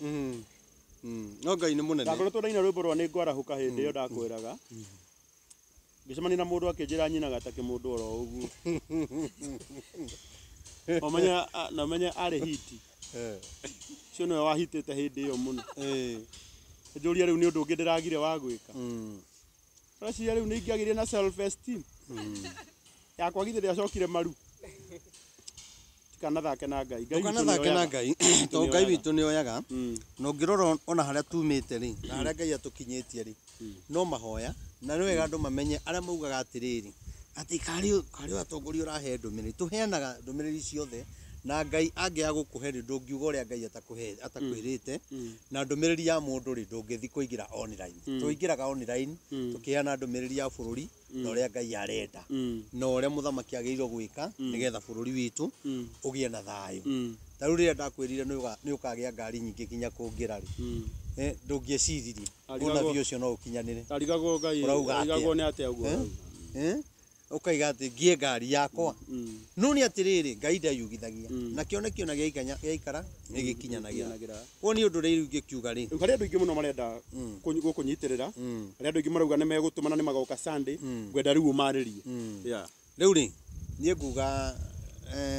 No Ngai ni munene. Ndakoretwo ndaina rwimbo rwa ni ngwarahuka hindi iyo ndakwiraga. Ngicemania na mundu akinjira nyinaga ta kimundu oro uguo. Omenya ari hiti. Cio niwe wahitite hindi iyo muno. Njuria riu ni undu ungi ndiragire wa gwika. Racia riu ni ingiagirie na self esteem. Yakwa githe ndiacokire maru. Tikana thake na Ngai. Tikana thake na Ngai. To Ngai witu ni oyaga. No ngirora ona haria tumite ri. Na haria Ngai atukinyitie ri. No mahoya. Na ni wega andu mamenye aria maugaga atiriri. Ati kari atongoria urahe ndumiriri. Tuheanaga ndumiriri ciothe. Na Ngai angia gukuhe ndungiuga uria Ngai atakwirite. Na ndumiriri ya mundu ri ndungithi kuigira online. Tuingiraga online. Tukiheana ndumiriri ya bururi. Na uria Ngai arenda. Na uria muthamaki agirirwo gwika nigetha bururi witu ugie na thayu. Tariu riria ndakwirire ni ukagia ngari nyingi kinya kungira ri. Ndungieciririe. Ona vi ucio no ukinyanire. Tarigagwo Ngai. Tarigagwo ni atia uguo. Ukaiga ati ngie ngari yakwa. No ni atiriri Ngai ndayugithagia. Na kionekio na giaikara ni gikinyanagira. Ko ni undu riu ngikiuga ri. Kari andu ingi muno marenda kunyitirira. Kari andu ingi marauga ni megutumana ni magoka Sunday. Gwenda riu umaririe. Yeah. Riu ri nie nguga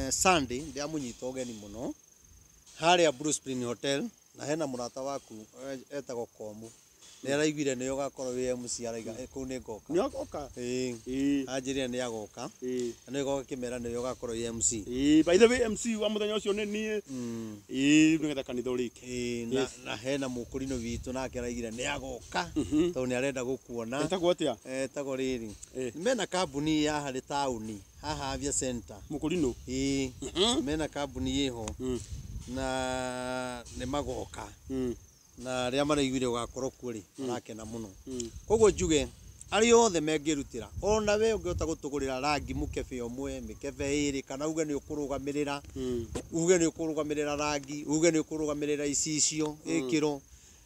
Sunday ndia munyita ugeni muno. Haria Blue Spring Hotel na hena murata waku etagwo Komu. Ni araiguire ni ugakorwo wi MC araiga ku ni ngoka. Ni agoka. Anjiria ni agoka. Na ni goka kimera ni ugakorwo wi MC. By the way MC wa muthenya ucio ni nie. Nigetha kanitha urike. Na hena mukurino witu nake araigire ni agoka. To ni arenda gukuona. Etagwo atia? Etagwo riri. Mena kambuni ya hari tauni. Haha Avia Center. Mukurino. Mena kambuni yeho. Na ni magoka. Na ria maraiguire ugakorwo kuri arakena muno. Koguo njuge ari othe mengirutira ona we ungiota gutugurira rangi mukebe omwe mikebe iri kana uge ni ukurugamirira rangi uge ni ukurugamirira icicio ikiro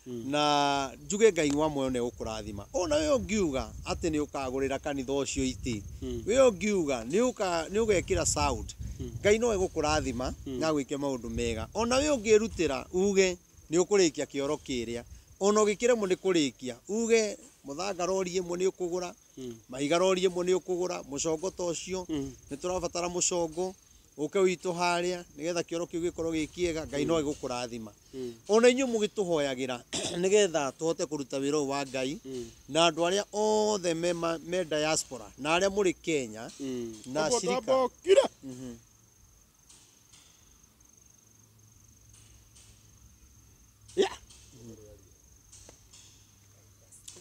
na njuge Ngai wa moyo ne ukurathima ona we ungiuga ati ni ukagurira kanitha ucio iti we ungiuga ni ugekira sound Ngai no egukurathima na gwike maundu mega ona we ungirutira uge ni ukurikia kioro kiria ona ugikiremwo ni kurikia uge muthanga rori imwe ni ukugura mahiga rori imwe ni ukugura mucongo ta ucio ni turabatara mucongo uke witu haria nigetha kioro kiu gikorwo gikiega Ngai no egukurathima ona inyu mugituhoyagira nigetha tuhote kuruta wira wa Ngai na andu aria othe me diaspora na aria muri Kenya na shirika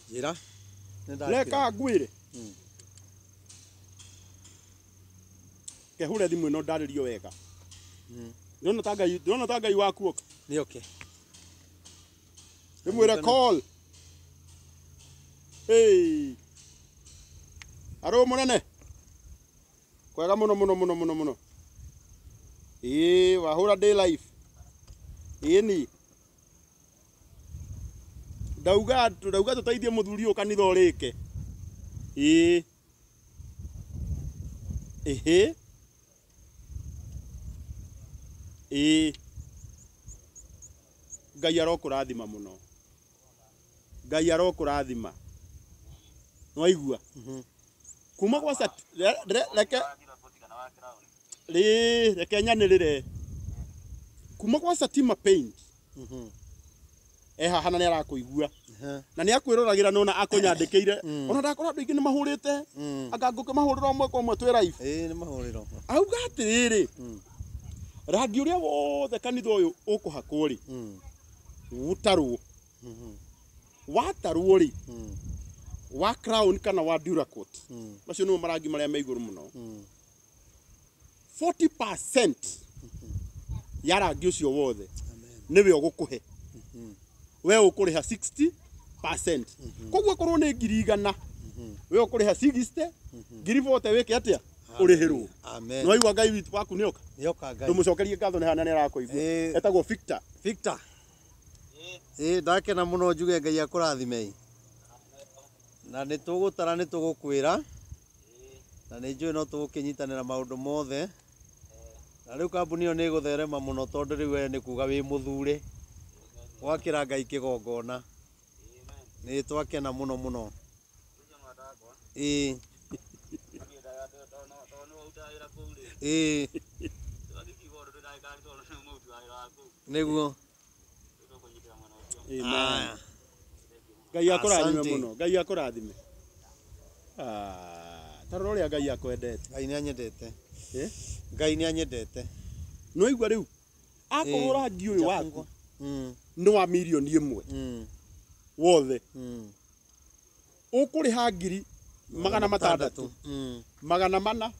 Jira leka ngwire kehure thimu no ndaririo wega ndona ta Ngai waku oka ni okay ndimwire call hey aro munene kwega muno wahura day life ni ndauga tutaithie muthuri o kanitha urike Ngai arokurathima muno Ngai arokurathima Waigua kuma kwa sat reke nyanirire kuma kwa Satima Paint hana ni arakuigua na ni akwiruragira nona akunyandikiire ona ndakora andu ingi ni mahurite anga nguke mahurira omwe kwa omwe twi live ni mahurira auga atiriri rangi uria wothe kanitha uyu ukuhakwo ri utarwo watarwo ri wa crown kana wa Duracoat macio no marangi maria me iguru muno 40% ya rangi ucio wothe niwe ugukuhe we ukuriha 60% koguo korwo ni ngiri igana we ukuriha 60 ngiri 40 weke atia urihirwo amen no igwa Ngai witu waku nioka Ngai ndumucokerie ngatho ni hana ni arakoigua etagwo Victor ndakena muno njuge Ngai akurathime na ni tugutara ni tugukwira na ni njui no tugukinyitanira maundu mothe na riu kambuni yo ni gutherema muno tondu riu we ni kuga wi muthure wakira Ngai kigongona ni twakena muno muno niguo Ngai akurathime muno Ngai akurathime tarora uria Ngai akwendete Ngai ni anyendete Ngai ni anyendete no igwa riu akorwo rangi uyu waku no wa milioni imwe wothe ukuriha ngiri magana matandatu magana mana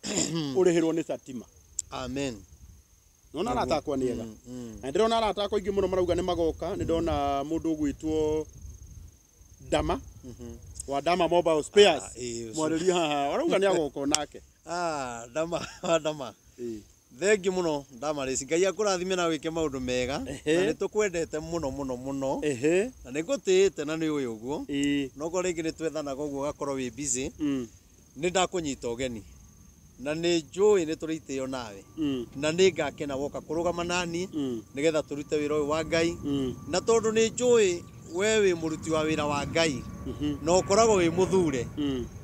urihirwo ni Satima amen nona aratakwa niega na ndirona aratakwa ingi muno marauga ni magoka ni ndona mundu gwitwo Dama wa Dama Mobile Spares mwariri haha arauga ni agoka nake Dama thengi muno Damaris Ngai akurathime na wike maundu mega na ni tukwendete muno na ni ngutite na ni uyu guo no ko ringi ni twethanaga uguo gakorwo wi busy ni ndakunyita ugeni na ni njui ni turitio nawe na ni ngakena woka kurugama nani nigetha turute wira uyu wa Ngai na tondu ni njui we wi muruti wa wira wa Ngai no koragwo wi muthure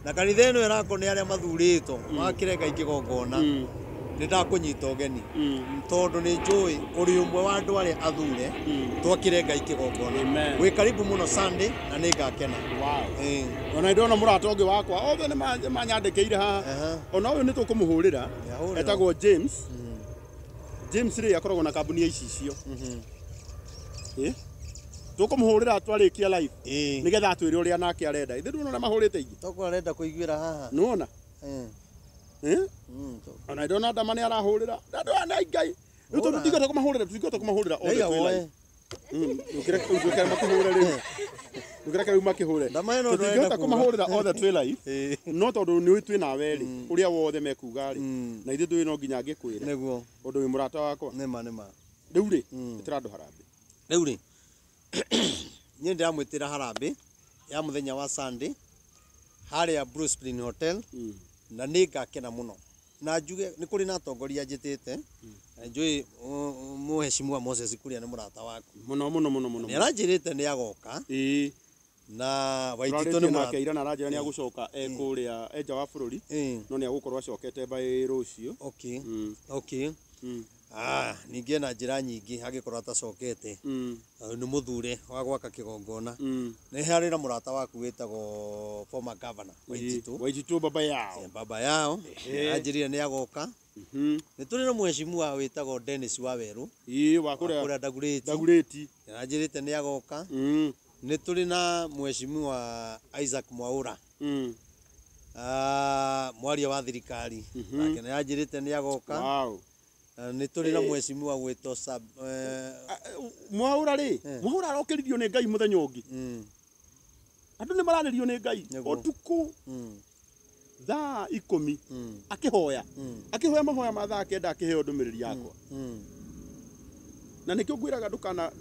na kanitha ino irako ni aria mathuritwo makire Ngai kigongona ni ndakunyita ugeni tondu ni njui uri umwe wa andu aria athure twakire Ngai kigongona wi karibu muno Sunday na ni ngakena ona ndona murata ungi wakwa othe ni manyandikiire haha ona uyu ni tukumuhurira etagwo James ri akoragwo na kambuni ya icio tukumuhurira twarikia live nigetha atwire uria nake arenda ithe ndona mahurite ingi toko arenda kuiguira haha nuona ona ndona Ndama ni arahurira ndona Ngai riu tondu tigota kumahurira othe ukire makuhura riu ukire riu makihure tigota kumahurira othe twi live no tondu ni twi nawe ri uria wothe mekuga ri na ithe twi no nginya ngikwira niguo undu wi murata wakwa nima riu ri itirandu harambe riu ri ni ndiramwitira harambe ya muthenya wa Sunday haria Blue Spring Hotel na ni ngakena muno na njuge ni kuri na atongoria njitite njui muheshimiwa Moses Kuria ni murata waku muno ni aranjirite ni agoka na Waititu ni murata ira na aranjira ni agucoka kuria enja wa bururi no ni agukorwo acokete by rucio okay ningi na njira nyingi agikorwo atacokete ni muthure wa gwaka kigongona ni harira murata waku witagwo former governor Waititu baba yao anjirire ni agoka ni turi na mheshimiwa witagwo Dennis Waweru wa kuria Dagureti anjirite ni agoka ni turi na mheshimiwa Isaac Mwaura mwaria wa thirikari nake ni anjirite ni agoka ni turi na mheshimiwa gwito Mwaura ri Mwaura arokiririo ni Ngai muthenya ungi andu ni maranirio ni Ngai otuku thaa 10 akihoya akihoya mahoya ma thaa 9 akiheo ndumiriri yakwa na nikio ngwiraga ndukana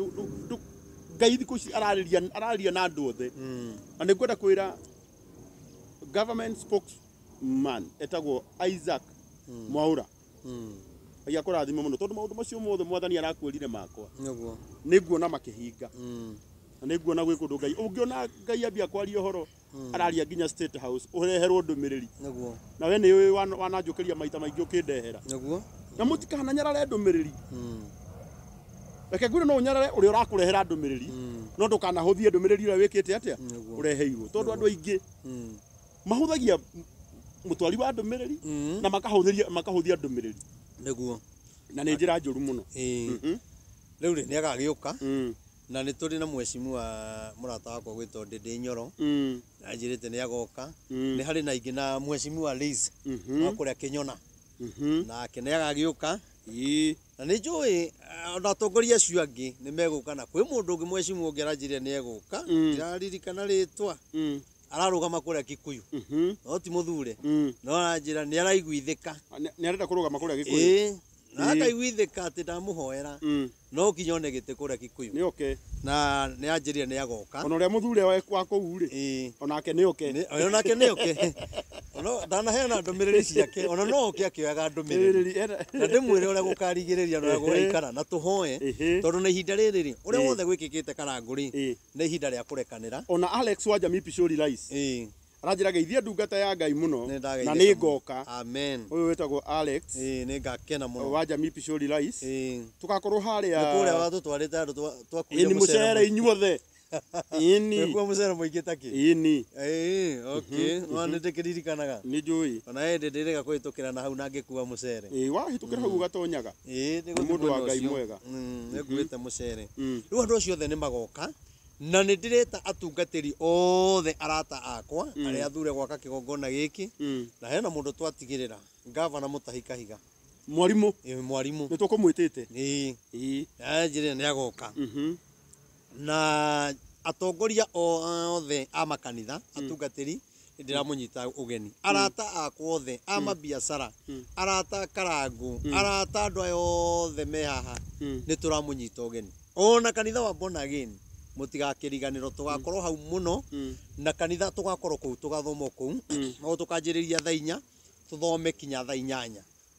Ngai thiku ici arariria na andu othe na ningwenda kwira government spokesman etagwo Isaac Mwaura ya kurathima muno tondu maundu macio mothe mwathani arakwirire makwa niguona makihinga na niguona gwi kundu Ngai ungiona Ngai ambia kwaria horo araria nginya State House ureherwo ndumiriri na we ni wananjukiria maita maingi ukindehera na mutikana nyarare ndumiriri reke ngwire no unyarare uri urakurehera ndumiriri no ndukanahuthie ndumiriri ira wikite atia ureheirwo tondu andu aingi mahuthagia mutwari wa ndumiriri na makahuthia ndumiriri niguo na ni njira njuru muno riu ri ni agagiuka na ni turi na mheshimiwa murata wakwa gwitwo Ndindi Nyoro na njirite ni agoka ni hari na ingi na mheshimiwa Liz wa kuria Kinyona na kene agagiuka na ni njui ona atongoria acio angi ni meguka na kwi mundu ungi mheshimiwa ungi aranjire ni eguka ndiraririkana ritwa ararugama kuria Kikuyu no ti muthure no aranjira ni araiguithika ni arenda kurugama kuria Kikuyu na akaiguithika ati ndamuhoera no kinyone gite kuria Kikuyu ni okay na ni anjiria ni agoka ona uria muthure wa kuu ri onake ni okay onake ni okay no dana hena ndumiriri ciake ona no oke akioyaga ndumiriri na ndimwire uria gukarigiriria no guikara na tuhoe tondu na ihinda riri uria wothe gwikikite karanguri ni ihinda ria kurekanira ona Alex wa Jamii Pishori Rice aranjira geithia ndungata ya Ngai muno na ni ngoka amen uyu wetagwo Alex ni ngakena muno wa Jamii Pishori Rice tugakorwo haria ni kuria watu twarite andu twakuya ni mucere inyuothe ini kwa mucere muingi taki ini okay no ndikirikanaga ni njui ona ende ndirega kwitukira na hau na ngikuwa mucere wahitukira hau gatonyaga ni mundu wa Ngai mwega nikuite mucere riu andu acio othe ni magoka na ni ndireta atungatiri othe arata akwa aria athure gwaka kigongona giki na hena mundu twatigirira gavana Mutahi Kahiga mwarimu ni tukumwitite anjire ni agoka na atongoria othe a makanitha atungatiri ndiramunyita ugeni arata akwa othe a mabiacara arata karangu arata andu othe me haha ni turamunyita ugeni ona kanitha wa Born Again mutigakiriganiro tugakorwo hau muno na kanitha tugakorwo kuu tugathoma kuu no tukanjiriria thaa 4 tuthome kinya thaa 8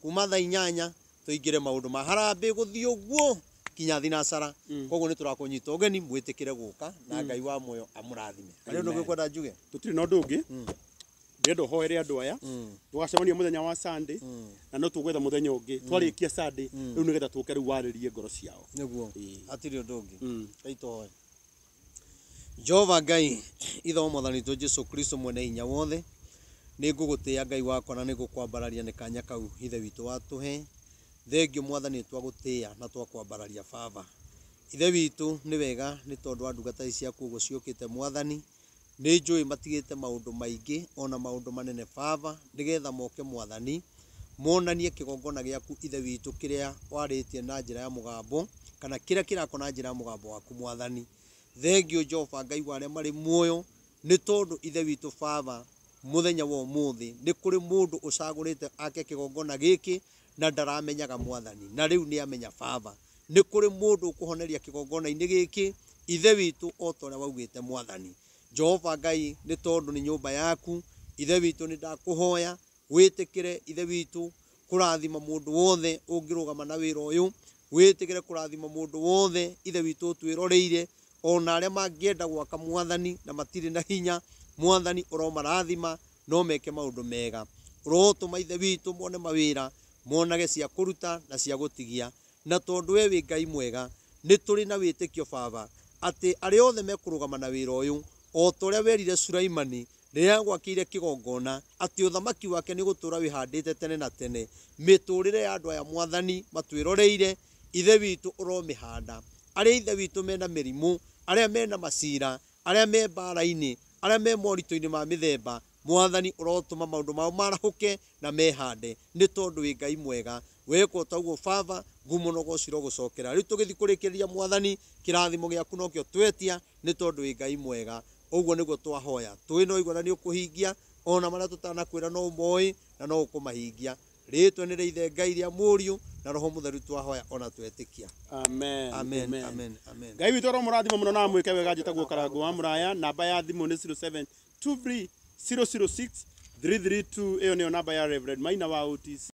kuma thaa 8 tuingire maundu ma harambe guthii uguo kinya thinacara koguo ni turakunyita ugeni mwitikire guka na Ngai wa moyo amurathime kari undu gwikwenda njuge tutiri no ndungi ndendo hoere andu aya tugacemania muthenya wa Sunday na no tugwetha muthenya ungi twarikia Sunday riu nigetha tuke riu waririe ngoro ciao niguo atiri undu ungi kaito Jehova Ngai itho mwathani tu Jesu Kristo mwene hinya wothe ni ngugutia Ngai wakwa na ni ngukwambararia ni kanya kau ithe witu watuhe thengio mwathani twagutia na twakwambararia baba ithe witu ni wega ni tondu wa ndungata ciaku uguo ciukite mwathani ni njui matigite maundu maingi ona maundu manene baba nigetha moke mwathani monanie kigongona giaku ithe witu kiria waritie na njira ya mugambo kana kiria kirakona njira ya mugambo waku mwathani thengio Jehova Ngai wale mari muoyo ni tondu ithe witu baba muthenya wa umuthi ni kuri mundu ucagurite ake kigongona giki na ndaramenyaga mwathani na riu ni amenya baba ni kuri mundu ukuhoneria kigongona-ini giki ithe witu otore waugite mwathani Jehova Ngai ni tondu ni nyumba yaku ithe witu ni ndakuhoya witikire ithe witu kurathima mundu wothe ungirugama na wira uyu witikire kurathima mundu wothe ithe witu twiroreire ona aria mangienda gwaka mwathani na matiri na hinya mwathani uromarathima no meke maundu mega urotuma ithe witu mone mawira monage cia kuruta na cia gutigia na tondu we wi Ngai mwega ni turi na witikio baba ati ari othe mekurugama na wira uyu o toria werire Sulaimani riria gwakire kigongona ati uthamaki wake ni gutura wihandite tene na tene miturire ya andu aya mwathani matwiroreire ithe witu uromihanda ari ithe witu mena mirimu aria mena macira aria me mbara-ini aria me morito-ini ma mithemba mwathani urotuma maundu mao marahuke na mehande ni tondu wi Ngai mwega weko taguo baba ngumuno gociro gucokera riu tugithi kurikiria mwathani kirathimo giaku nokio twetia ni tondu wi Ngai mwega uguo niguo twahoya twino igwa ni ukuhingia ona maria tutanakwira no moyi na no ukumahingia ritwe ni riithe Ngai ria Muriu na Roho Mutheru twahoya ona twetikia. Amen. Amen. Amen. Amen. Ngai witũ mũrathimo mũno na mwĩke wega njĩtagwo Karangũ wa Mũraya. Namba ya thimũ nĩ 0723 006 332. Ĩyo nĩyo namba ya Reverend Maina wa OTC.